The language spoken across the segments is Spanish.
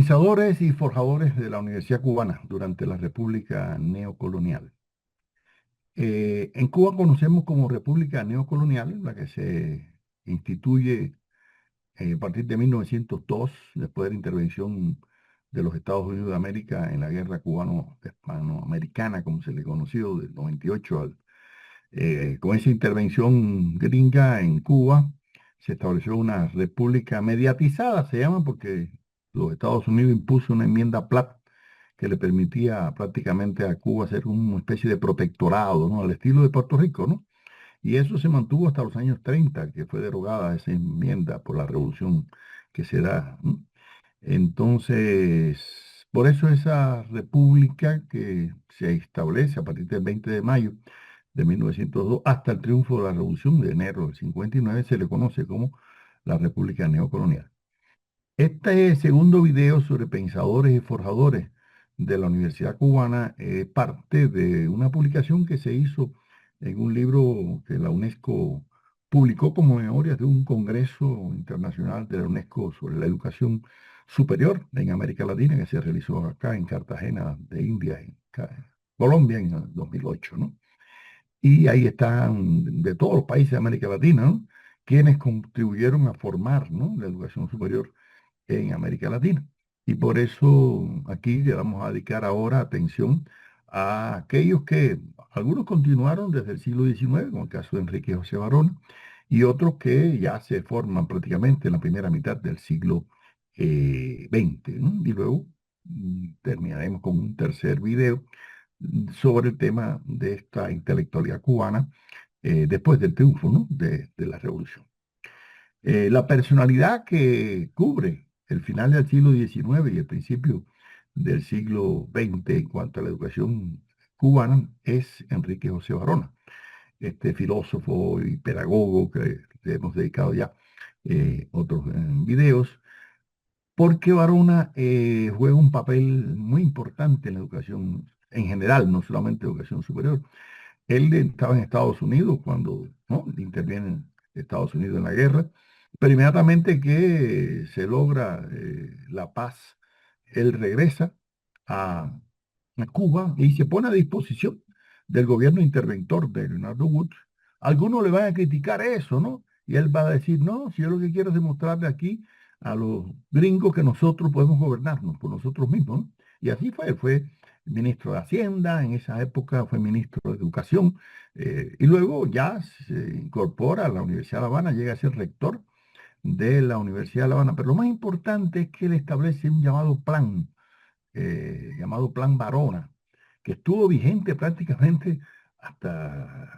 Pensadores y forjadores de la Universidad Cubana durante la República Neocolonial. En Cuba conocemos como República Neocolonial, la que se instituye a partir de 1902, después de la intervención de los Estados Unidos de América en la guerra cubano-hispanoamericana, como se le conoció, del 98 con esa intervención gringa en Cuba, se estableció una república mediatizada, se llama, porque los Estados Unidos impuso una enmienda Platt que le permitía prácticamente a Cuba ser una especie de protectorado, ¿no? Al estilo de Puerto Rico, ¿no? Y eso se mantuvo hasta los años 30, que fue derogada esa enmienda por la revolución que se da, ¿no? Entonces, por eso esa república que se establece a partir del 20 de mayo de 1902 hasta el triunfo de la Revolución de enero del 59 se le conoce como la República Neocolonial. Este segundo video sobre pensadores y forjadores de la Universidad Cubana es parte de una publicación que se hizo en un libro que la UNESCO publicó como memorias de un congreso internacional de la UNESCO sobre la educación superior en América Latina que se realizó acá en Cartagena de India, en Colombia en el 2008, ¿no? Y ahí están de todos los países de América Latina, ¿no? Quienes contribuyeron a formar, ¿no?, la educación superior en América Latina. Y por eso aquí le vamos a dedicar ahora atención a aquellos que, algunos continuaron desde el siglo XIX, como el caso de Enrique José Barona, y otros que ya se forman prácticamente en la primera mitad del siglo XX, ¿no? Y luego terminaremos con un tercer video sobre el tema de esta intelectualidad cubana después del triunfo, ¿no?, de la revolución. La personalidad que cubre el final del siglo XIX y el principio del siglo XX en cuanto a la educación cubana es Enrique José Barona, este filósofo y pedagogo que le hemos dedicado ya otros videos, porque Barona juega un papel muy importante en la educación en general, no solamente educación superior. Él estaba en Estados Unidos cuando, ¿no?, interviene Estados Unidos en la guerra, pero inmediatamente que se logra la paz, él regresa a, a Cuba y se pone a disposición del gobierno interventor de Leonardo Wood. Algunos le van a criticar eso, ¿no? Y él va a decir, no, si yo lo que quiero es demostrarle aquí a los gringos que nosotros podemos gobernarnos por nosotros mismos, ¿no? Y así fue ministro de Hacienda, en esa época fue ministro de Educación, y luego ya se incorpora a la Universidad de La Habana, llega a ser rector de la Universidad de La Habana. Pero lo más importante es que él establece un llamado Plan Varona, que estuvo vigente prácticamente hasta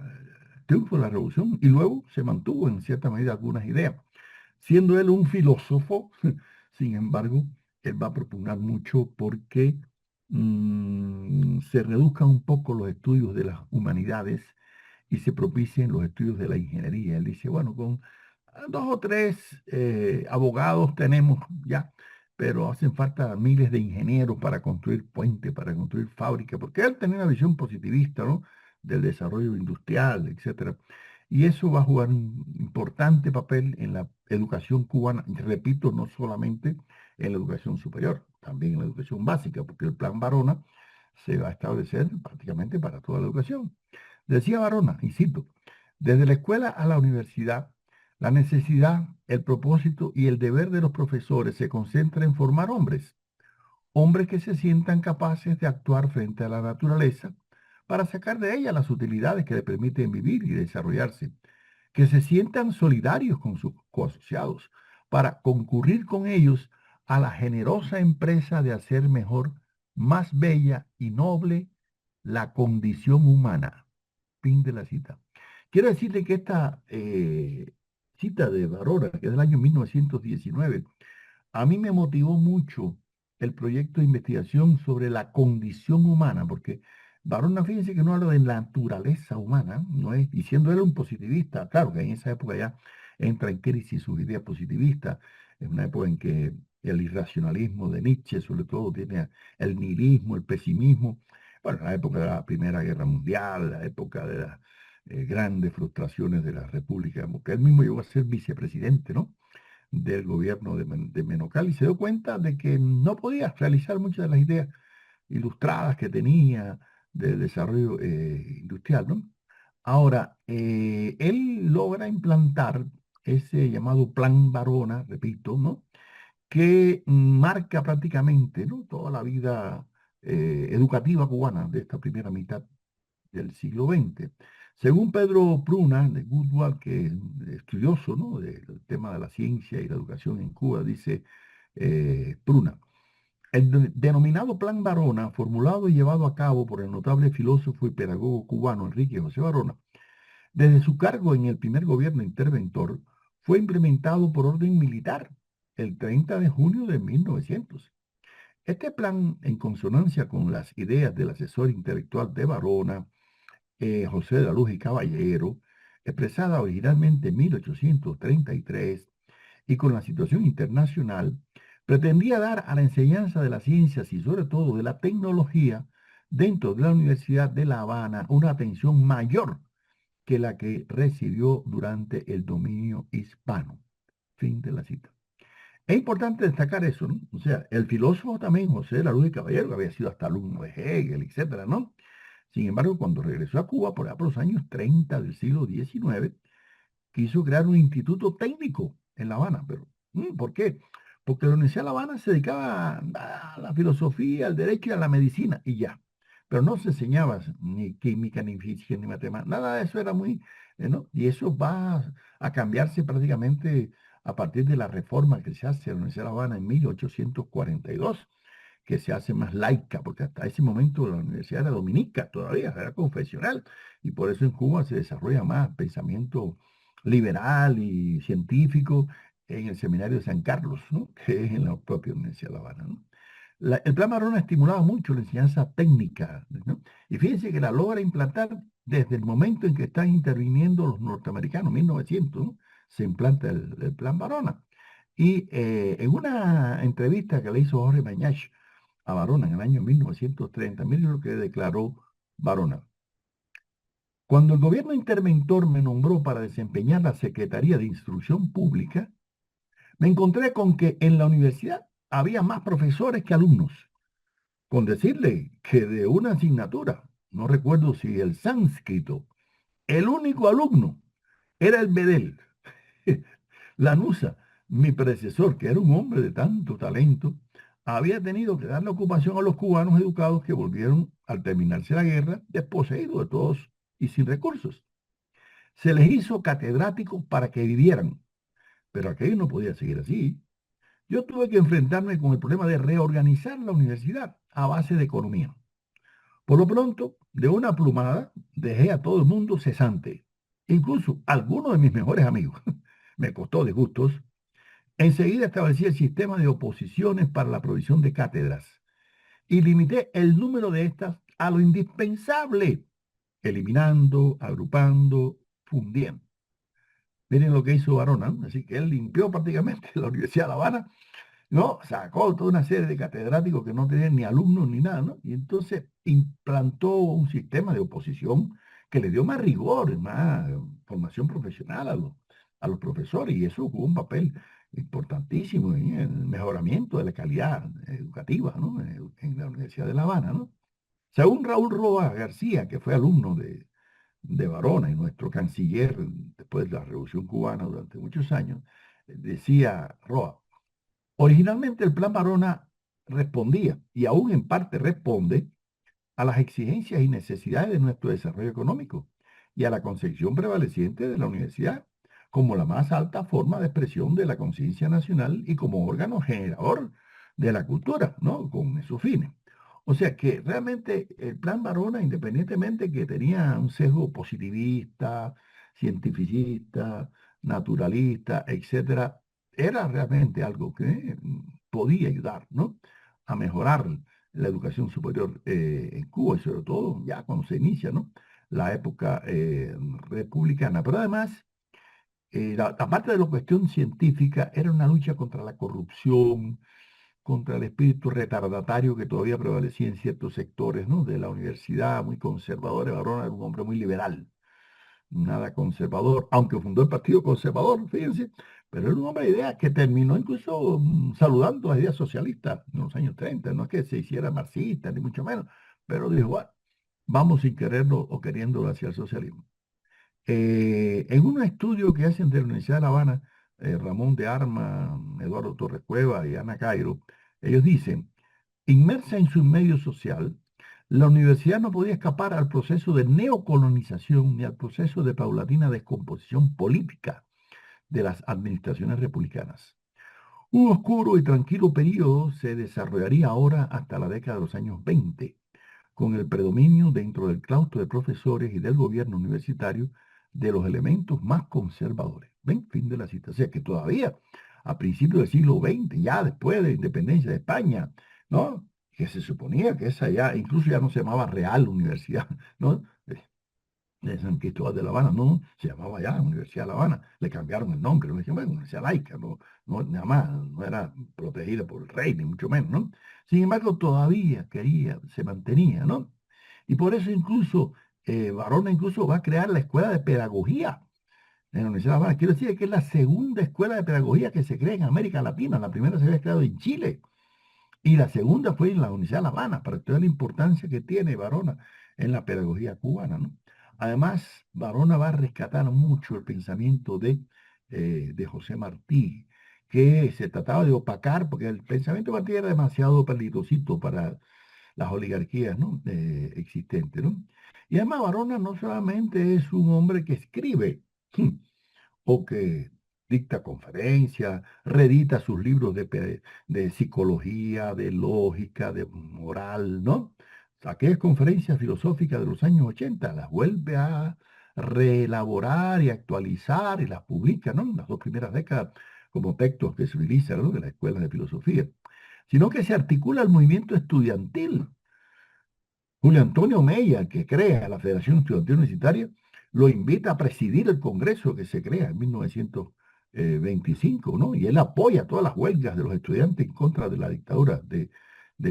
el triunfo de la Revolución y luego se mantuvo en cierta medida algunas ideas. Siendo él un filósofo, sin embargo, él va a propugnar mucho porque se reduzcan un poco los estudios de las humanidades y se propicien los estudios de la ingeniería. Él dice, bueno, con dos o tres abogados tenemos ya, pero hacen falta miles de ingenieros para construir puentes, para construir fábricas, porque él tenía una visión positivista, ¿no?, del desarrollo industrial, etcétera. Y eso va a jugar un importante papel en la educación cubana, y repito, no solamente en la educación superior, también en la educación básica, porque el Plan Varona se va a establecer prácticamente para toda la educación. Decía Barona, y cito, desde la escuela a la universidad, la necesidad, el propósito y el deber de los profesores se concentra en formar hombres, hombres que se sientan capaces de actuar frente a la naturaleza para sacar de ella las utilidades que le permiten vivir y desarrollarse, que se sientan solidarios con sus coasociados para concurrir con ellos a la generosa empresa de hacer mejor, más bella y noble la condición humana. Fin de la cita. Quiero decirle que esta cita de Barora, que es del año 1919, a mí me motivó mucho el proyecto de investigación sobre la condición humana, porque Barona, fíjense que no habla de la naturaleza humana, no es, y siendo él un positivista, claro que en esa época ya entra en crisis sus ideas positivistas, es una época en que el irracionalismo de Nietzsche, sobre todo, tiene el nihilismo, el pesimismo, bueno, la época de la Primera Guerra Mundial, la época de las grandes frustraciones de la República, porque él mismo llegó a ser vicepresidente, ¿no?, del gobierno de Menocal y se dio cuenta de que no podía realizar muchas de las ideas ilustradas que tenía de desarrollo industrial, ¿no? Ahora, él logra implantar ese llamado Plan Varona, repito, ¿no? Que marca prácticamente, ¿no? Toda la vida educativa cubana de esta primera mitad del siglo XX. Según Pedro Pruna, de Goodward, que es estudioso, ¿no? Del tema de la ciencia y la educación en Cuba, dice Pruna. El denominado Plan Varona, formulado y llevado a cabo por el notable filósofo y pedagogo cubano Enrique José Varona, desde su cargo en el primer gobierno interventor, fue implementado por orden militar el 30 de junio de 1900. Este plan, en consonancia con las ideas del asesor intelectual de Varona, José de la Luz y Caballero, expresada originalmente en 1833, y con la situación internacional, pretendía dar a la enseñanza de las ciencias y sobre todo de la tecnología dentro de la Universidad de La Habana una atención mayor que la que recibió durante el dominio hispano. Fin de la cita. Es importante destacar eso, ¿no? O sea, el filósofo también, José de la Luz y Caballero, que había sido hasta alumno de Hegel, etcétera, ¿no? Sin embargo, cuando regresó a Cuba, por allá por los años 30 del siglo XIX, quiso crear un instituto técnico en La Habana. Pero, ¿por qué? Porque la Universidad de La Habana se dedicaba a la filosofía, al derecho y a la medicina, y ya. Pero no se enseñaba ni química, ni física, ni matemáticas. Nada de eso era muy, ¿no? Y eso va a cambiarse prácticamente a partir de la reforma que se hace en la Universidad de La Habana en 1842, que se hace más laica, porque hasta ese momento la universidad era dominica todavía, era confesional, y por eso en Cuba se desarrolla más pensamiento liberal y científico en el seminario de San Carlos, ¿no? Que es en la propia Universidad de La Habana, ¿no? El Plan Marrón estimulaba mucho la enseñanza técnica, ¿no? Y fíjense que la logra implantar desde el momento en que están interviniendo los norteamericanos, 1900, ¿no? Se implanta el Plan Varona. Y en una entrevista que le hizo Jorge Mañach a Varona en el año 1930, miren lo que declaró Varona. Cuando el gobierno interventor me nombró para desempeñar la Secretaría de Instrucción Pública, me encontré con que en la universidad había más profesores que alumnos. Con decirle que de una asignatura, no recuerdo si el sánscrito, el único alumno era el Bedel. Lanuza, mi predecesor, que era un hombre de tanto talento, había tenido que darle ocupación a los cubanos educados que volvieron al terminarse la guerra desposeídos de todos y sin recursos. Se les hizo catedráticos para que vivieran, pero aquello no podía seguir así. Yo tuve que enfrentarme con el problema de reorganizar la universidad a base de economía. Por lo pronto, de una plumada, dejé a todo el mundo cesante, incluso algunos de mis mejores amigos. Me costó disgustos. Enseguida establecí el sistema de oposiciones para la provisión de cátedras y limité el número de estas a lo indispensable, eliminando, agrupando, fundiendo. Miren lo que hizo Barona, ¿no? Así que él limpió prácticamente la Universidad de La Habana, ¿no? Sacó toda una serie de catedráticos que no tenían ni alumnos ni nada, ¿no? Y entonces implantó un sistema de oposición que le dio más rigor, más formación profesional a los profesores, y eso jugó un papel importantísimo en el mejoramiento de la calidad educativa, ¿no? En la Universidad de La Habana, ¿no? Según Raúl Roa García, que fue alumno de Varona y nuestro canciller después de la Revolución Cubana durante muchos años, decía Roa, originalmente el Plan Varona respondía, y aún en parte responde, a las exigencias y necesidades de nuestro desarrollo económico y a la concepción prevaleciente de la universidad como la más alta forma de expresión de la conciencia nacional y como órgano generador de la cultura, ¿no? Con esos fines. O sea que realmente el Plan Varona, independientemente que tenía un sesgo positivista, cientificista, naturalista, etcétera, era realmente algo que podía ayudar, ¿no? A mejorar la educación superior en Cuba y sobre todo ya cuando se inicia, ¿no? La época republicana. Pero además, aparte de la cuestión científica, era una lucha contra la corrupción, contra el espíritu retardatario que todavía prevalecía en ciertos sectores, ¿no? De la universidad, muy conservadora. Varona era un hombre muy liberal. nada conservador, aunque fundó el Partido Conservador, fíjense, pero era un hombre de ideas que terminó incluso saludando las ideas socialistas en los años 30. No es que se hiciera marxista, ni mucho menos, pero dijo, "Bueno, vamos sin quererlo o queriéndolo hacia el socialismo". En un estudio que hacen de la Universidad de La Habana, Ramón de Arma, Eduardo Torres Cueva y Ana Cairo, ellos dicen, inmersa en su medio social, la universidad no podía escapar al proceso de neocolonización ni al proceso de paulatina descomposición política de las administraciones republicanas. Un oscuro y tranquilo periodo se desarrollaría ahora hasta la década de los años 20, con el predominio dentro del claustro de profesores y del gobierno universitario de los elementos más conservadores. ¿Ven? Fin de la cita. O sea que todavía a principios del siglo XX, ya después de la independencia de España, ¿no? Que se suponía que esa ya, incluso ya no se llamaba Real Universidad, ¿no? De San Cristóbal de La Habana, no, se llamaba ya Universidad de La Habana, le cambiaron el nombre, le dijeron, bueno, Universidad laica, no, no, nada más, no era protegida por el rey, ni mucho menos, ¿no? Sin embargo, todavía quería, se mantenía, ¿no? Y por eso incluso, Varona incluso va a crear la escuela de pedagogía en la Universidad de La Habana. Quiero decir que es la segunda escuela de pedagogía que se crea en América Latina, la primera se había creado en Chile. Y la segunda fue en la Universidad de La Habana, para que vean la importancia que tiene Varona en la pedagogía cubana, ¿no? Además, Varona va a rescatar mucho el pensamiento de José Martí, que se trataba de opacar, porque el pensamiento de Martí era demasiado peligrosito para las oligarquías, ¿no? Existentes, ¿no? Y además, Varona no solamente es un hombre que escribe, o que dicta conferencias, redita sus libros de psicología, de lógica, de moral, ¿no? Aquellas conferencias filosóficas de los años 80 las vuelve a reelaborar y actualizar y las publica, ¿no? En las dos primeras décadas como textos que se utilizan, ¿no? De la escuela de filosofía, sino que se articula el movimiento estudiantil. Julio Antonio Meyer, que crea la Federación Estudiantil Universitaria, lo invita a presidir el Congreso que se crea en 1925, ¿no? Y él apoya todas las huelgas de los estudiantes en contra de la dictadura de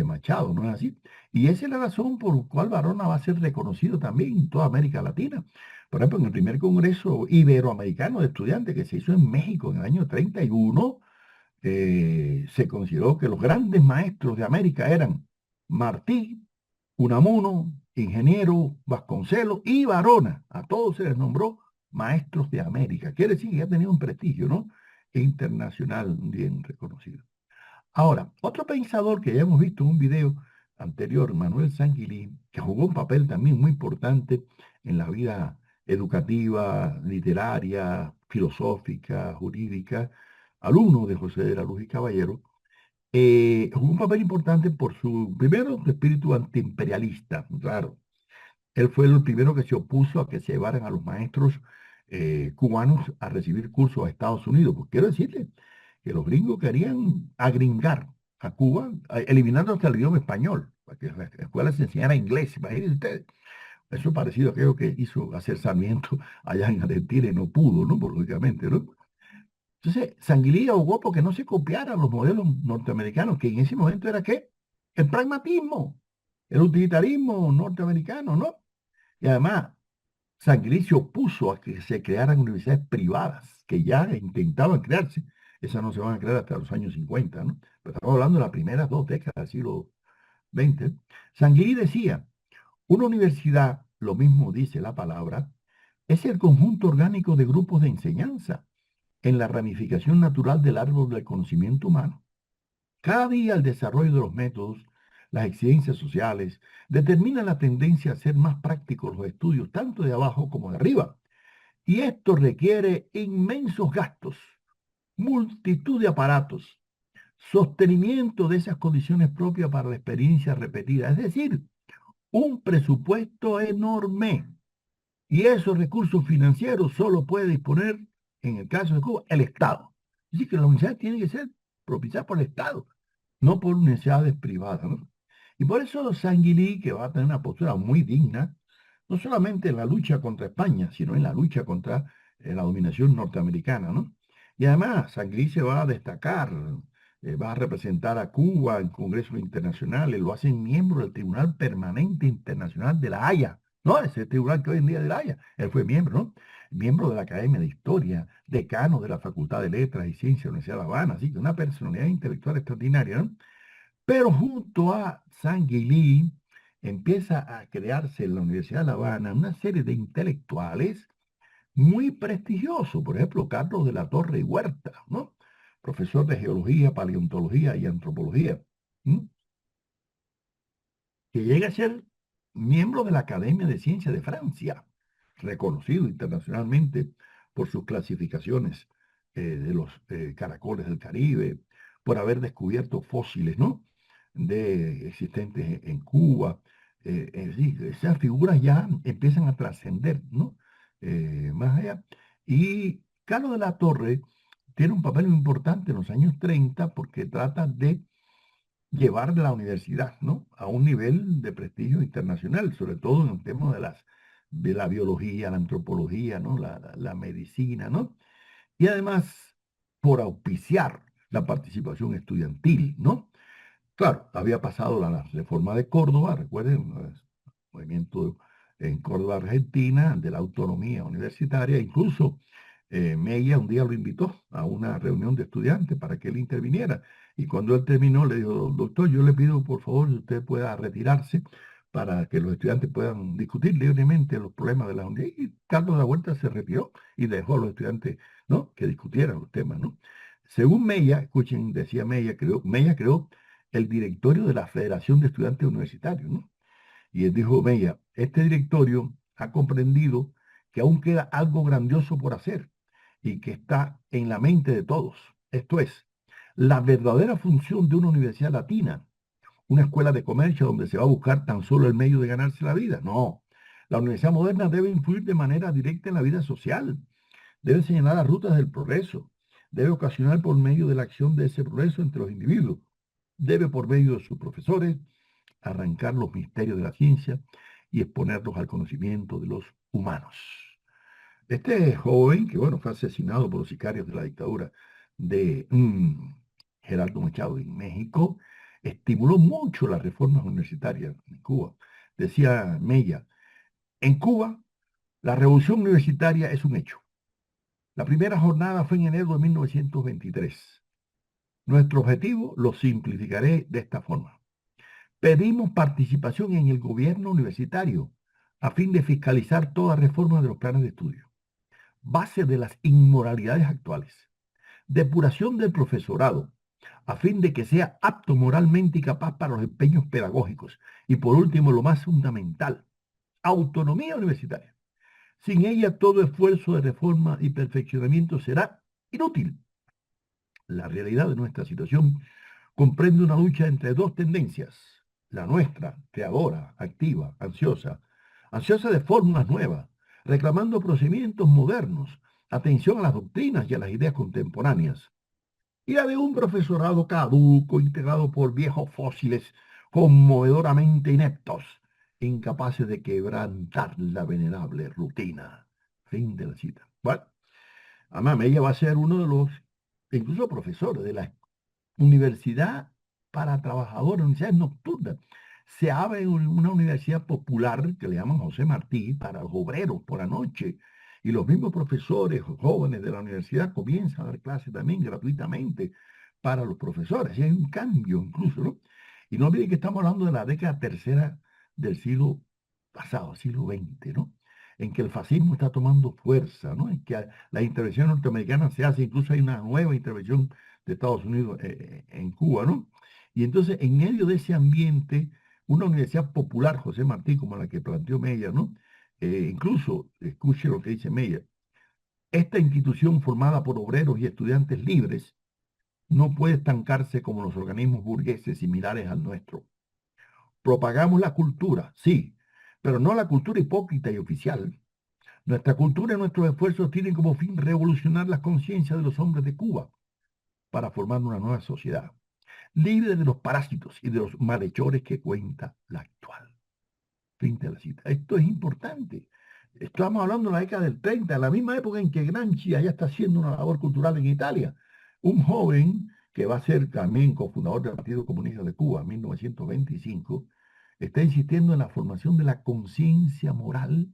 Machado, ¿no es así? Y esa es la razón por la cual Varona va a ser reconocido también en toda América Latina. Por ejemplo, en el primer Congreso Iberoamericano de Estudiantes que se hizo en México en el año 31, se consideró que los grandes maestros de América eran Martí, Unamuno, Ingeniero, Vasconcelos y Varona. A todos se les nombró maestros de América. Quiere decir que ya tenía un prestigio, ¿no? Internacional bien reconocido. Ahora, otro pensador que ya hemos visto en un video anterior, Manuel Sanguilí, que jugó un papel también muy importante en la vida educativa, literaria, filosófica, jurídica, alumno de José de la Luz y Caballero, jugó un papel importante por su, primero, su espíritu antiimperialista, claro. Él fue el primero que se opuso a que se llevaran a los maestros cubanos a recibir cursos a Estados Unidos. Pues quiero decirle que los gringos querían agringar a Cuba, eliminando hasta el idioma español, para que las escuelas se enseñara inglés. Imagínense ustedes, eso es parecido a aquello que hizo hacer Sarmiento allá en Argentina y no pudo, ¿no? Pues, lógicamente, ¿no? Entonces, Sanguilí abogó porque no se copiaran los modelos norteamericanos, que en ese momento era ¿qué? El pragmatismo, el utilitarismo norteamericano, ¿no? Y además, Sanguilí se opuso a que se crearan universidades privadas, que ya intentaban crearse. Esas no se van a crear hasta los años 50, ¿no? Pero estamos hablando de las primeras dos décadas del siglo XX. Sanguilí decía, una universidad, lo mismo dice la palabra, es el conjunto orgánico de grupos de enseñanza en la ramificación natural del árbol del conocimiento humano. Cada día el desarrollo de los métodos, las exigencias sociales, determina la tendencia a hacer más prácticos los estudios tanto de abajo como de arriba. Y esto requiere inmensos gastos, multitud de aparatos, sostenimiento de esas condiciones propias para la experiencia repetida, es decir, un presupuesto enorme. Y esos recursos financieros solo puede disponer, en el caso de Cuba, el Estado. Así que la universidad tiene que ser propiciada por el Estado, no por universidades privadas, ¿no? Y por eso Sanguilí, que va a tener una postura muy digna, no solamente en la lucha contra España, sino en la lucha contra la dominación norteamericana, ¿no? Y además, Sanguilí se va a destacar, va a representar a Cuba en congresos internacionales, lo hacen miembro del Tribunal Permanente Internacional de La Haya, No, ese tribunal que hoy en día es de La Haya. Él fue miembro, ¿no? Miembro de la Academia de Historia, decano de la Facultad de Letras y Ciencias de la Universidad de La Habana, así que una personalidad intelectual extraordinaria, ¿no? Pero junto a Sanguilí empieza a crearse en la Universidad de La Habana una serie de intelectuales muy prestigiosos, por ejemplo, Carlos de la Torre y Huerta, ¿no? Profesor de geología, paleontología y antropología, ¿m? Que llega a ser miembro de la Academia de Ciencias de Francia, reconocido internacionalmente por sus clasificaciones de los caracoles del Caribe, por haber descubierto fósiles, ¿no? De existentes en Cuba. Sí, esas figuras ya empiezan a trascender, ¿no? Más allá. Y Carlos de la Torre tiene un papel muy importante en los años 30 porque trata de llevar la universidad, ¿no? A un nivel de prestigio internacional, sobre todo en el tema de la biología, la antropología, ¿no? La medicina, ¿no? Y además, por auspiciar la participación estudiantil, ¿no? Claro, había pasado la reforma de Córdoba, recuerden, el movimiento en Córdoba, Argentina, de la autonomía universitaria. Incluso Mella un día lo invitó a una reunión de estudiantes para que él interviniera. Y cuando él terminó, le dijo, doctor, yo le pido por favor si usted pueda retirarse para que los estudiantes puedan discutir libremente los problemas de la universidad. Y Carlos de la Huerta se retiró y dejó a los estudiantes, ¿no?, que discutieran los temas, ¿no? Según Mella, escuchen, decía Mella creó el directorio de la Federación de Estudiantes Universitarios, ¿no? Y él dijo, Mella, este directorio ha comprendido que aún queda algo grandioso por hacer y que está en la mente de todos. Esto es, la verdadera función de una universidad latina, una escuela de comercio donde se va a buscar tan solo el medio de ganarse la vida. No, la universidad moderna debe influir de manera directa en la vida social, debe señalar las rutas del progreso, debe ocasionar por medio de la acción de ese progreso entre los individuos, debe por medio de sus profesores arrancar los misterios de la ciencia y exponerlos al conocimiento de los humanos. Este joven, que bueno, fue asesinado por los sicarios de la dictadura de Gerardo Machado en México, estimuló mucho las reformas universitarias en Cuba. Decía Mella, en Cuba la revolución universitaria es un hecho. La primera jornada fue en enero de 1923. Nuestro objetivo lo simplificaré de esta forma. Pedimos participación en el gobierno universitario a fin de fiscalizar toda reforma de los planes de estudio, base de las inmoralidades actuales, depuración del profesorado, a fin de que sea apto moralmente y capaz para los empeños pedagógicos. Y por último, lo más fundamental, autonomía universitaria. Sin ella, todo esfuerzo de reforma y perfeccionamiento será inútil. La realidad de nuestra situación comprende una lucha entre dos tendencias, la nuestra, creadora, activa, ansiosa de fórmulas nuevas, reclamando procedimientos modernos, atención a las doctrinas y a las ideas contemporáneas, y la de un profesorado caduco, integrado por viejos fósiles conmovedoramente ineptos, incapaces de quebrantar la venerable rutina. Fin de la cita. Bueno, además, ella va a ser uno de los, incluso profesores de la Universidad para Trabajadores, universidades nocturnas. Se abre una universidad popular que le llaman José Martí para los obreros por la noche. Y los mismos profesores jóvenes de la universidad comienzan a dar clases también gratuitamente para los profesores. Y hay un cambio incluso, ¿no? Y no olviden que estamos hablando de la década tercera del siglo pasado, siglo XX, ¿no? En que el fascismo está tomando fuerza, ¿no? En que la intervención norteamericana se hace, incluso hay una nueva intervención de Estados Unidos en Cuba, ¿no? Y entonces, en medio de ese ambiente, una universidad popular, José Martí, como la que planteó Mella, ¿no? Incluso, escuche lo que dice Mella, esta institución formada por obreros y estudiantes libres no puede estancarse como los organismos burgueses similares al nuestro. Propagamos la cultura, sí, pero no la cultura hipócrita y oficial. Nuestra cultura y nuestros esfuerzos tienen como fin revolucionar las conciencias de los hombres de Cuba para formar una nueva sociedad, libre de los parásitos y de los malhechores que cuenta la actual. Fin de la cita. Esto es importante. Estamos hablando de la década del 30, la misma época en que Gramsci ya está haciendo una labor cultural en Italia. Un joven que va a ser también cofundador del Partido Comunista de Cuba en 1925, está insistiendo en la formación de la conciencia moral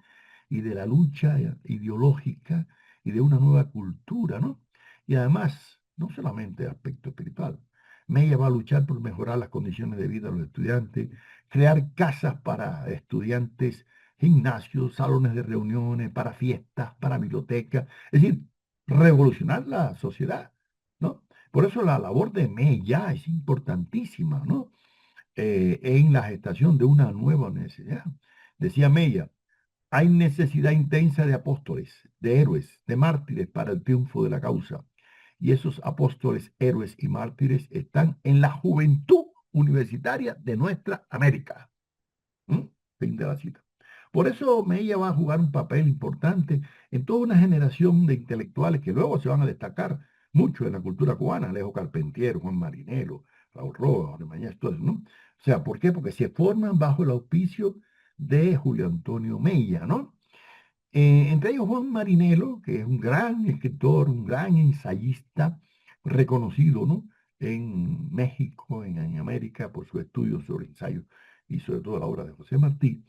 y de la lucha ideológica y de una nueva cultura, ¿no? Y además, no solamente aspecto espiritual, Mella va a luchar por mejorar las condiciones de vida de los estudiantes, crear casas para estudiantes, gimnasios, salones de reuniones, para fiestas, para bibliotecas, es decir, revolucionar la sociedad, ¿no? Por eso la labor de Mella es importantísima, ¿no? En la gestación de una nueva universidad. Decía Mella, hay necesidad intensa de apóstoles, de héroes, de mártires para el triunfo de la causa. Y esos apóstoles, héroes y mártires están en la juventud universitaria de nuestra América. ¿Mm? Fin de la cita. Por eso Mella va a jugar un papel importante en toda una generación de intelectuales que luego se van a destacar mucho en la cultura cubana, Alejo Carpentier, Juan Marinelo, Raúl Roa, Jorge Mañez, todo eso, ¿no? O sea, ¿por qué? Porque se forman bajo el auspicio de Julio Antonio Mella, ¿no? Entre ellos Juan Marinelo, que es un gran escritor, un gran ensayista, reconocido, ¿no? En México, en América, por sus estudios sobre ensayos y sobre todo la obra de José Martí,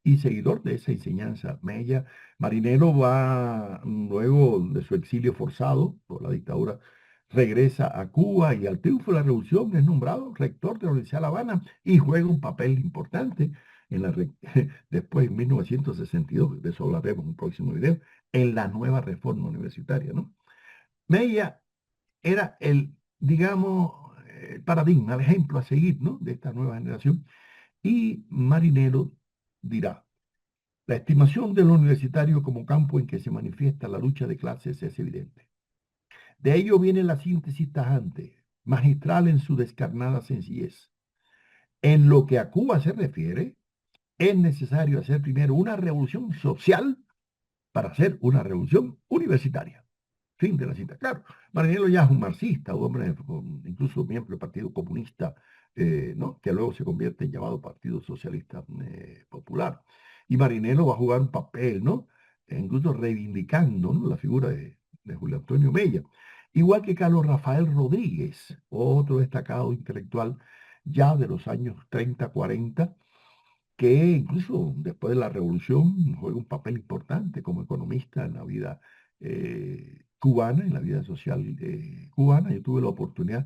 y seguidor de esa enseñanza Mella. Marinelo va, luego de su exilio forzado por la dictadura, regresa a Cuba y al triunfo de la revolución es nombrado rector de la Universidad de La Habana y juega un papel importante en después, en 1962, de eso hablaremos en un próximo video, en la nueva reforma universitaria, ¿no? Mella era el, digamos, el paradigma, el ejemplo a seguir, ¿no? De esta nueva generación. Y Marinero dirá, la estimación de lo universitario como campo en que se manifiesta la lucha de clases es evidente. De ello viene la síntesis tajante, magistral en su descarnada sencillez. En lo que a Cuba se refiere, es necesario hacer primero una revolución social para hacer una revolución universitaria. Fin de la cita. Claro, Marinello ya es un marxista, un hombre, incluso miembro del Partido Comunista, ¿no? Que luego se convierte en llamado Partido Socialista Popular. Y Marinello va a jugar un papel, ¿no? Incluso reivindicando, ¿no? La figura de Julio Antonio Mella. Igual que Carlos Rafael Rodríguez, otro destacado intelectual ya de los años 30, 40, que incluso después de la revolución juega un papel importante como economista en la vida cubana, en la vida social cubana. Yo tuve la oportunidad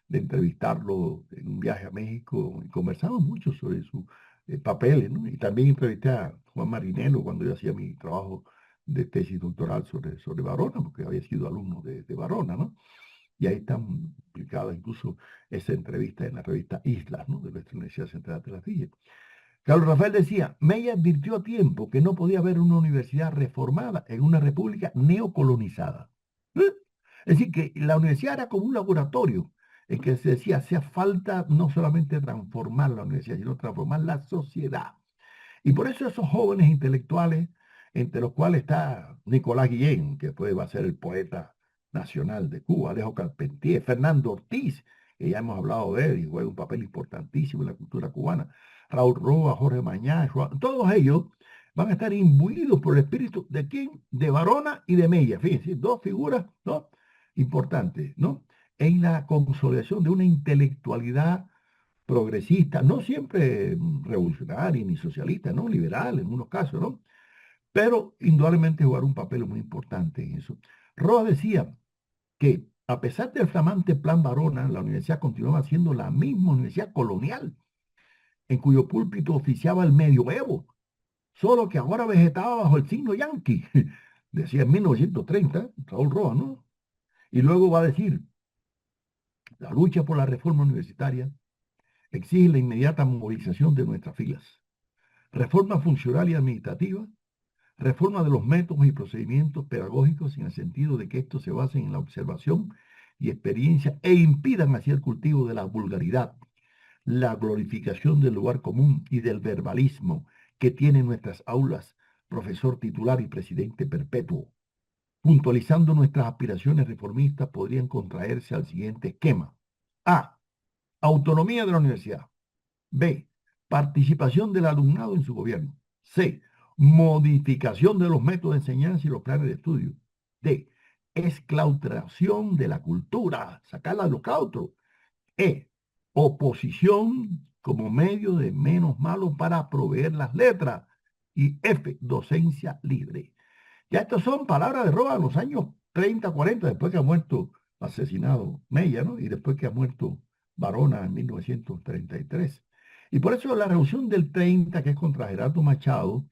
de entrevistarlo en un viaje a México y conversamos mucho sobre sus papeles, ¿no? Y también entrevisté a Juan Marinelo cuando yo hacía mi trabajo de tesis doctoral sobre Varona, porque había sido alumno de Varona, ¿no? Y ahí están publicadas incluso esa entrevista en la revista Islas, ¿no? De nuestra Universidad Central de las Villas. Carlos Rafael decía, Mella advirtió a tiempo que no podía haber una universidad reformada en una república neocolonizada. ¿Eh? Es decir, que la universidad era como un laboratorio en que se decía, hacía falta no solamente transformar la universidad, sino transformar la sociedad. Y por eso esos jóvenes intelectuales, entre los cuales está Nicolás Guillén, que después va a ser el poeta nacional de Cuba, Alejo Carpentier, Fernando Ortiz, que ya hemos hablado de él y juega un papel importantísimo en la cultura cubana, Raúl Roa, Jorge Mañá, todos ellos van a estar imbuidos por el espíritu de quién, de Varona y de Mella. Fíjense, dos figuras, ¿no? Importantes, ¿no? En la consolidación de una intelectualidad progresista, no siempre revolucionaria ni socialista, ¿no? Liberal en unos casos, ¿no? Pero indudablemente jugar un papel muy importante en eso. Roa decía que a pesar del flamante plan Varona, la universidad continuaba siendo la misma universidad colonial, en cuyo púlpito oficiaba el medioevo, solo que ahora vegetaba bajo el signo yanqui, decía en 1930, Raúl Roa, ¿no? Y luego va a decir, la lucha por la reforma universitaria exige la inmediata movilización de nuestras filas. Reforma funcional y administrativa, reforma de los métodos y procedimientos pedagógicos en el sentido de que estos se basen en la observación y experiencia e impidan así el cultivo de la vulgaridad, la glorificación del lugar común y del verbalismo que tienen nuestras aulas, profesor titular y presidente perpetuo. Puntualizando nuestras aspiraciones reformistas podrían contraerse al siguiente esquema. A. Autonomía de la universidad. B. Participación del alumnado en su gobierno. C. Modificación de los métodos de enseñanza y los planes de estudio. D. Exclaustración de la cultura, sacarla de los claustros. E. Oposición como medio de menos malo para proveer las letras. Y F, docencia libre. Ya estas son palabras de Roa en los años 30, 40, después que ha muerto asesinado Mella, ¿no? Y después que ha muerto Barona en 1933. Y por eso la revolución del 30, que es contra Gerardo Machado,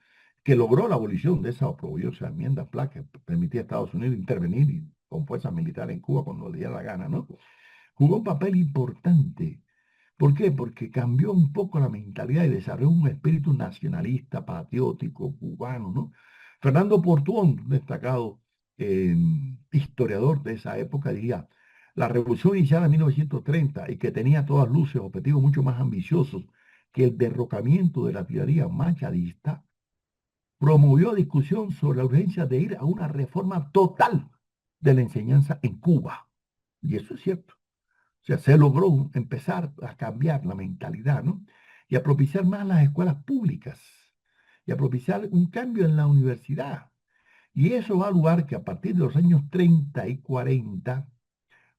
que logró la abolición de esa oprobiosa enmienda PLA que permitía a Estados Unidos intervenir con fuerzas militares en Cuba cuando le diera la gana, ¿no? Jugó un papel importante. ¿Por qué? Porque cambió un poco la mentalidad y desarrolló un espíritu nacionalista, patriótico, cubano, ¿no? Fernando Portuón, destacado eh, historiador de esa época, diría, la revolución iniciada en 1930 y que tenía a todas luces objetivos mucho más ambiciosos que el derrocamiento de la tiranía machadista, promovió discusión sobre la urgencia de ir a una reforma total de la enseñanza en Cuba. Y eso es cierto. O sea, se logró empezar a cambiar la mentalidad, ¿no? Y a propiciar más las escuelas públicas y a propiciar un cambio en la universidad. Y eso va a lugar que a partir de los años 30 y 40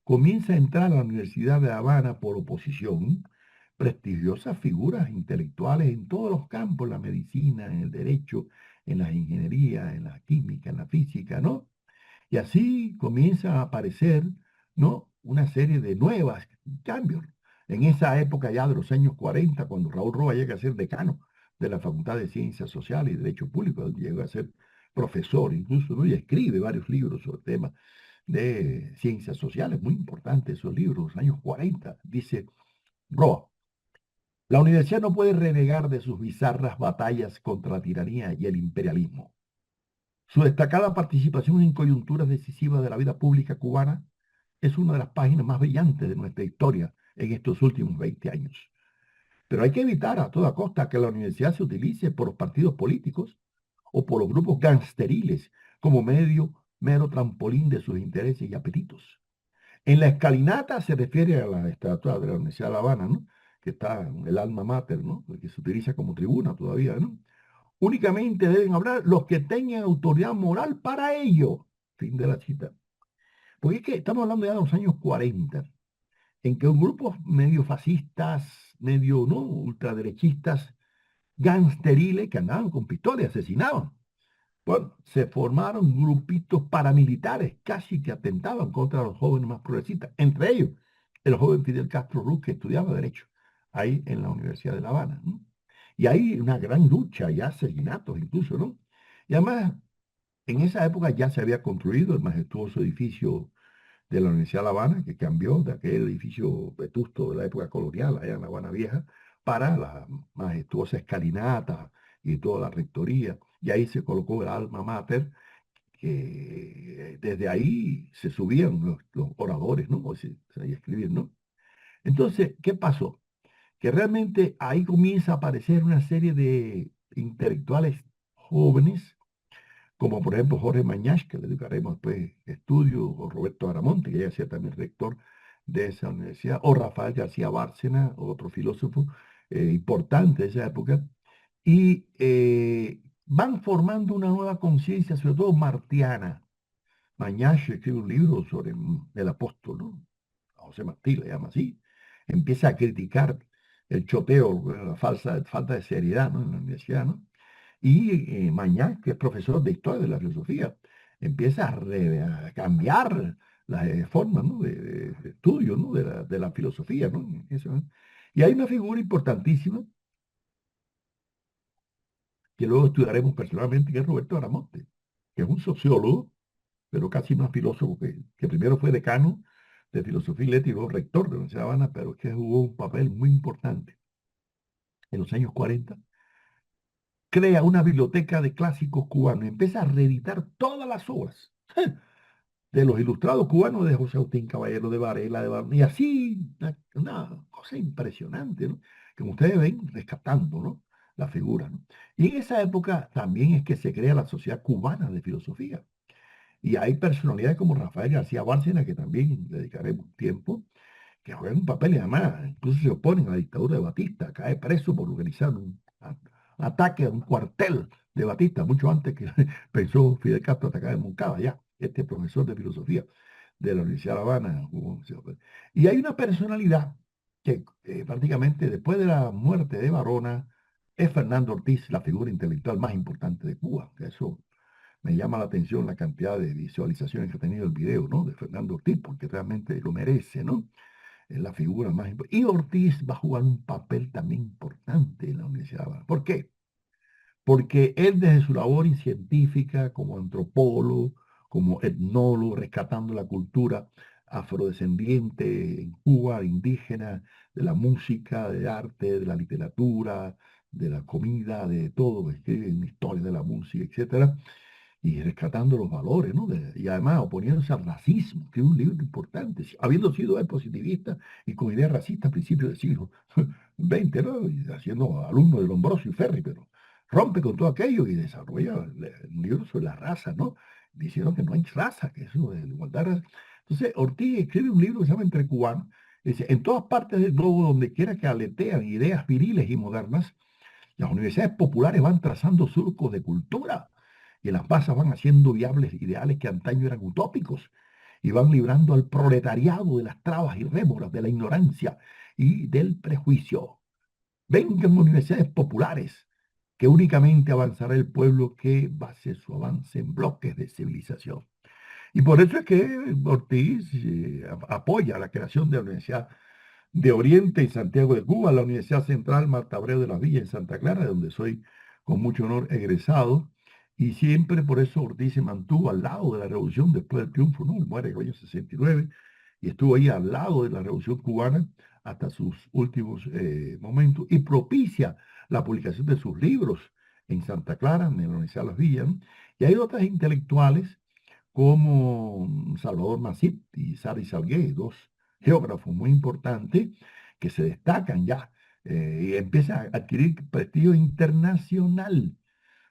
comienza a entrar a la Universidad de La Habana por oposición prestigiosas figuras intelectuales en todos los campos, en la medicina, en el derecho, en la ingeniería, en la química, en la física, ¿no? Y así comienza a aparecer, ¿no? Una serie de nuevos cambios. En esa época ya de los años 40, cuando Raúl Roa llega a ser decano de la Facultad de Ciencias Sociales y Derecho Público, llega a ser profesor incluso, ¿no? Y escribe varios libros sobre temas de ciencias sociales, muy importantes esos libros, los años 40. Dice Roa, la universidad no puede renegar de sus bizarras batallas contra la tiranía y el imperialismo. Su destacada participación en coyunturas decisivas de la vida pública cubana es una de las páginas más brillantes de nuestra historia en estos últimos 20 años. Pero hay que evitar a toda costa que la universidad se utilice por los partidos políticos o por los grupos gangsteriles como mero trampolín de sus intereses y apetitos. En la escalinata se refiere a la estatua de la Universidad de La Habana, ¿no? Que está en el alma mater, ¿no? Que se utiliza como tribuna todavía, ¿no? Únicamente deben hablar los que tengan autoridad moral para ello. Fin de la cita. Porque es que estamos hablando ya de los años 40, en que un grupo medio fascistas, medio no ultraderechistas, gangsteriles que andaban con pistolas y asesinaban. Bueno, se formaron grupitos paramilitares casi que atentaban contra los jóvenes más progresistas, entre ellos el joven Fidel Castro Ruz, que estudiaba Derecho ahí en la Universidad de La Habana, ¿no? Y hay una gran lucha y asesinatos incluso, ¿no? Y además, en esa época ya se había construido el majestuoso edificio de la Universidad de La Habana, que cambió de aquel edificio vetusto de la época colonial, allá en La Habana Vieja, para la majestuosa escalinata y toda la rectoría. Y ahí se colocó el alma mater, que desde ahí se subían los oradores, ¿no? O se escribían, ¿no? Entonces, ¿qué pasó? Que realmente ahí comienza a aparecer una serie de intelectuales jóvenes, como por ejemplo Jorge Mañach, que le dedicaremos después estudio, o Roberto Aramonte, que ya sea también rector de esa universidad, o Rafael García Bárcena, otro filósofo importante de esa época, y van formando una nueva conciencia, sobre todo martiana. Mañach escribe un libro sobre el apóstol, ¿no? A José Martí le llama así. Empieza a criticar el choteo, la falta de seriedad, ¿no? En la universidad, ¿no? Y Mañac, que es profesor de historia de la filosofía, empieza a cambiar las formas, ¿no? de estudio, ¿no? de la filosofía, ¿no? Eso, ¿no? Y hay una figura importantísima que luego estudiaremos personalmente, que es Roberto Aramonte, que es un sociólogo, pero casi más filósofo que primero fue decano de filosofía y letras y luego rector de la Universidad de La Habana, pero que jugó un papel muy importante en los años 40. Crea una biblioteca de clásicos cubanos y empieza a reeditar todas las obras de los ilustrados cubanos de José Agustín Caballero de Varela, y así, una cosa impresionante, ¿no? Como ustedes ven, rescatando, ¿no? La figura, ¿no? Y en esa época también es que se crea la Sociedad Cubana de Filosofía. Y hay personalidades como Rafael García Bárcena, que también dedicaremos tiempo, que juegan un papel y además incluso se oponen a la dictadura de Batista, cae preso por organizar un ataque a un cuartel de Batista, mucho antes que pensó Fidel Castro atacar en Moncada, ya, este profesor de filosofía de la Universidad de La Habana. Y hay una personalidad que prácticamente después de la muerte de Barona, es Fernando Ortiz la figura intelectual más importante de Cuba. Que eso me llama la atención la cantidad de visualizaciones que ha tenido el video, ¿no? De Fernando Ortiz, porque realmente lo merece, ¿no? Es la figura más importante. Y Ortiz va a jugar un papel también importante en la Universidad de La Habana. ¿Por qué? Porque él desde su labor científica, como antropólogo, como etnólogo, rescatando la cultura afrodescendiente en Cuba, indígena, de la música, del arte, de la literatura, de la comida, de todo, escribe en historia de la música, etcétera, y rescatando los valores, ¿no? Y además oponiéndose al racismo, que es un libro importante, habiendo sido él positivista y con ideas racistas a principios del siglo XX, ¿no? Y siendo alumno de Lombroso y Ferri, pero rompe con todo aquello y desarrolla un libro sobre la raza, ¿no? Diciendo que no hay raza, que eso de la igualdad racial. Entonces, Ortiz escribe un libro que se llama Entre Cubanos, dice, en todas partes del globo, donde quiera que aletean ideas viriles y modernas, las universidades populares van trazando surcos de cultura y las masas van haciendo viables ideales que antaño eran utópicos y van librando al proletariado de las trabas y rémoras de la ignorancia y del prejuicio. Vengan universidades populares, que únicamente avanzará el pueblo que base su avance en bloques de civilización. Y por eso es que Ortiz apoya la creación de la Universidad de Oriente en Santiago de Cuba, la Universidad Central Marta Abreu de la Villa en Santa Clara, de donde soy con mucho honor egresado, y siempre por eso Ortiz se mantuvo al lado de la revolución después del triunfo, ¿no? Él muere en el año 69 y estuvo ahí al lado de la revolución cubana hasta sus últimos momentos y propicia la publicación de sus libros en Santa Clara, en la Universidad de las Villas, ¿no? Y hay otras intelectuales como Salvador Masip y Sari Salgué, dos geógrafos muy importantes que se destacan ya y empiezan a adquirir prestigio internacional,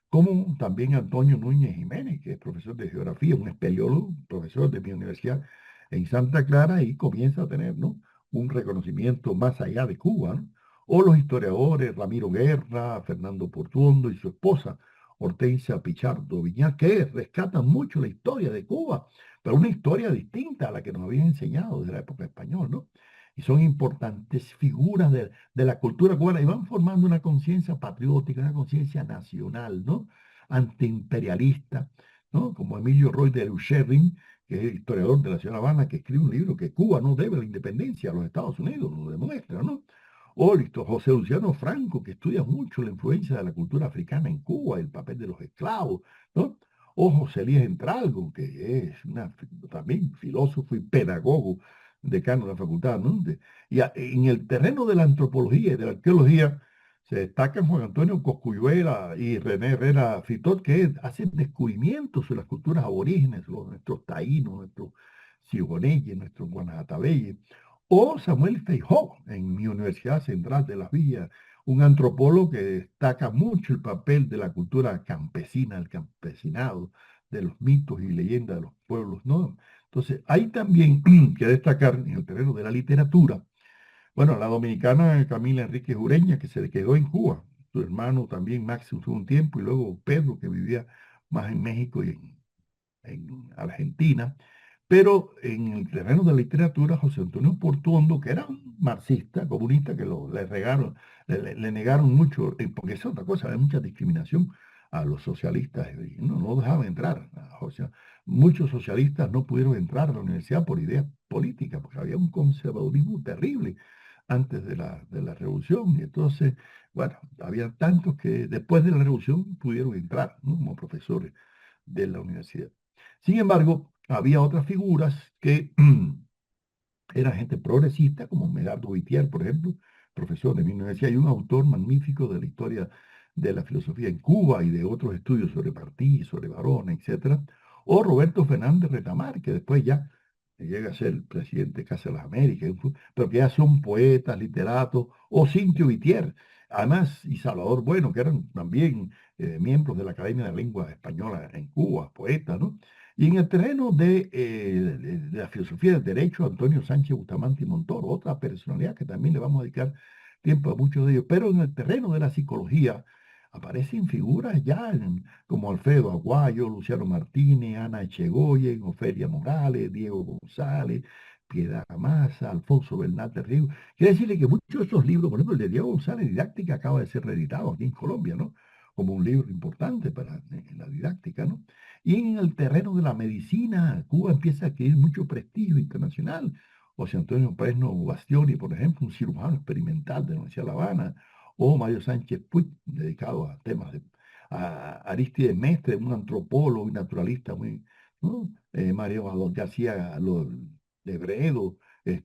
como también Antonio Núñez Jiménez, que es profesor de geografía, un espeleólogo, profesor de mi universidad en Santa Clara, y comienza a tener, ¿no?, un reconocimiento más allá de Cuba, ¿no? O los historiadores Ramiro Guerra, Fernando Portuondo y su esposa Hortensia Pichardo Viñas, que rescatan mucho la historia de Cuba, pero una historia distinta a la que nos habían enseñado desde la época española, ¿no? Y son importantes figuras de la cultura cubana y van formando una conciencia patriótica, una conciencia nacional, ¿no? Antiimperialista, ¿no? Como Emilio Roy de Lucherrin, que es el historiador de la ciudad de La Habana, que escribe un libro que Cuba no debe la independencia a los Estados Unidos, lo demuestra, ¿no? O listo, José Luciano Franco, que estudia mucho la influencia de la cultura africana en Cuba, el papel de los esclavos, ¿no? O José Elías Entralgo, que es también filósofo y pedagogo, decano de la facultad, ¿no? En el terreno de la antropología y de la arqueología se destacan Juan Antonio Cosculluela y René Herrera Fitot, que hacen descubrimientos sobre las culturas aborígenes, nuestros taínos, nuestros sigoneyes, nuestros guanajatabeyes. O Samuel Feijó, en mi Universidad Central de Las Villas, un antropólogo que destaca mucho el papel de la cultura campesina, el campesinado, de los mitos y leyendas de los pueblos, ¿no? Entonces, hay también que destacar en el terreno de la literatura, bueno, la dominicana Camila Enríquez Ureña, que se quedó en Cuba, su hermano también Máximo tuvo un tiempo, y luego Pedro, que vivía más en México y en Argentina. Pero en el terreno de la literatura, José Antonio Portuondo, que era un marxista, comunista, que le regaron, le negaron mucho, porque es otra cosa, hay mucha discriminación a los socialistas, y no dejaban entrar. Muchos socialistas no pudieron entrar a la universidad por ideas políticas, porque había un conservadurismo terrible antes de la revolución. Y entonces, bueno, había tantos que después de la revolución pudieron entrar, ¿no?, como profesores de la universidad. Sin embargo, había otras figuras que eran gente progresista, como Medardo Vitier, por ejemplo, profesor de mi universidad, y un autor magnífico de la historia de la filosofía en Cuba y de otros estudios sobre Martí, sobre Barona, etcétera. O Roberto Fernández Retamar, que después ya llega a ser el presidente de Casa de las Américas, pero que ya son poetas, literatos, o Cintio Vitier, además, y Salvador Bueno, que eran también miembros de la Academia de la Lengua Española en Cuba, poetas, ¿no? Y en el terreno de la filosofía del derecho, Antonio Sánchez Bustamante y Montoro, otra personalidad que también le vamos a dedicar tiempo a muchos de ellos. Pero en el terreno de la psicología aparecen figuras ya como Alfredo Aguayo, Luciano Martínez, Ana Echegoyen, Ofelia Morales, Diego González, Piedad Massa, Alfonso Bernal de Río. Quiere decirle que muchos de esos libros, por ejemplo, el de Diego González, Didáctica, acaba de ser reeditado aquí en Colombia, ¿no? Como un libro importante para en la didáctica, ¿no? Y en el terreno de la medicina, Cuba empieza a adquirir mucho prestigio internacional. José Antonio Presno Bastioni, por ejemplo, un cirujano experimental de la Universidad de La Habana, o Mario Sánchez Puig, dedicado a temas de Aristides Mestre, un antropólogo y naturalista muy, ¿no? Mario García Lebredo,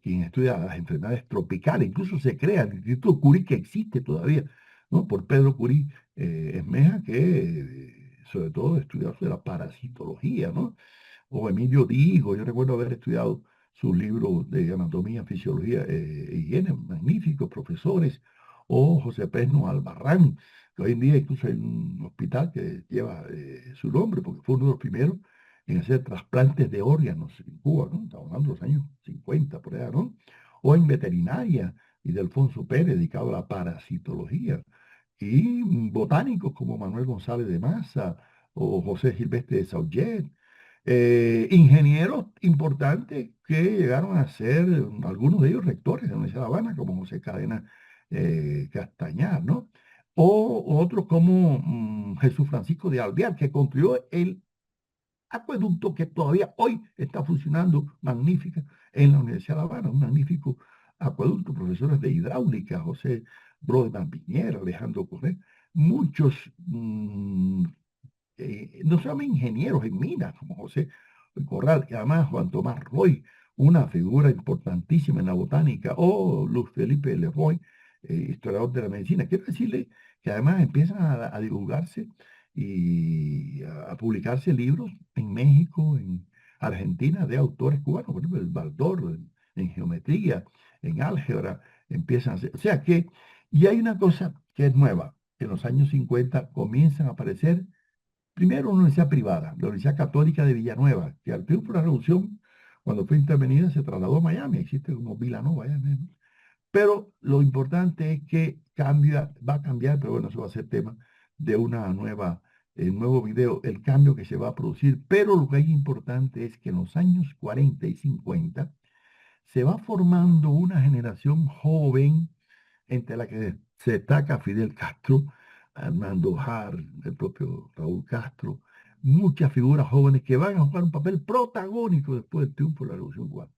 quien estudia las enfermedades tropicales, incluso se crea el Instituto Curie que existe todavía, ¿no? Por Pedro Curie Esmeja, que sobre todo estudió sobre la parasitología, ¿no? O Emilio Digo, yo recuerdo haber estudiado sus libros de anatomía, fisiología e higiene, magníficos profesores, o José Pesno Albarrán, que hoy en día incluso hay un hospital que lleva su nombre, porque fue uno de los primeros en hacer trasplantes de órganos en Cuba, ¿no? Estamos hablando de los años 50 por allá, ¿no? O en veterinaria, y de Alfonso Pérez, dedicado a la parasitología, y botánicos como Manuel González de Maza o José Gilberte de Sauget, ingenieros importantes que llegaron a ser, algunos de ellos rectores de la Universidad de La Habana, como José Cadena Castañar, ¿no? O otros como Jesús Francisco de Alvear, que construyó el acueducto que todavía hoy está funcionando magnífica en la Universidad de La Habana, un magnífico acueducto, profesores de hidráulica, José Broderman Piñera, Alejandro Correa, muchos no solamente ingenieros en minas, como José Corral, y además Juan Tomás Roy, una figura importantísima en la botánica, o Luis Felipe Leroy, historiador de la medicina. Quiero decirle que además empiezan a divulgarse y a publicarse libros en México, en Argentina, de autores cubanos, por ejemplo, el Baldor, en geometría, en álgebra, empiezan a hacer. O sea que, y hay una cosa que es nueva, en los años 50 comienzan a aparecer primero, una universidad privada, la Universidad Católica de Villanueva, que al triunfo de la Revolución, cuando fue intervenida, se trasladó a Miami, existe como Vilanova allá mismo. Pero lo importante es que cambia, va a cambiar, pero bueno, eso va a ser tema de una nueva, nuevo video, el cambio que se va a producir. Pero lo que es importante es que en los años 40 y 50 se va formando una generación joven entre la que se destaca Fidel Castro, Armando Jar, el propio Raúl Castro, muchas figuras jóvenes que van a jugar un papel protagónico después del triunfo de la Revolución Cubana.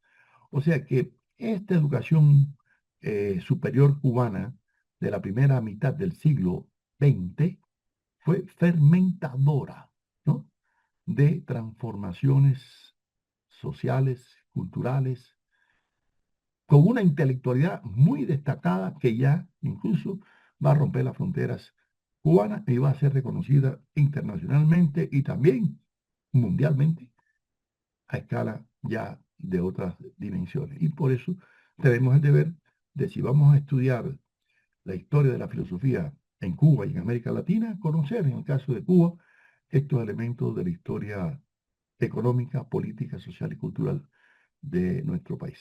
O sea que esta educación superior cubana de la primera mitad del siglo XX fue fermentadora, ¿no? De transformaciones sociales, culturales, con una intelectualidad muy destacada que ya incluso va a romper las fronteras cubanas y va a ser reconocida internacionalmente y también mundialmente a escala ya de otras dimensiones. Y por eso tenemos el deber de, si vamos a estudiar la historia de la filosofía en Cuba y en América Latina, conocer en el caso de Cuba estos elementos de la historia económica, política, social y cultural de nuestro país.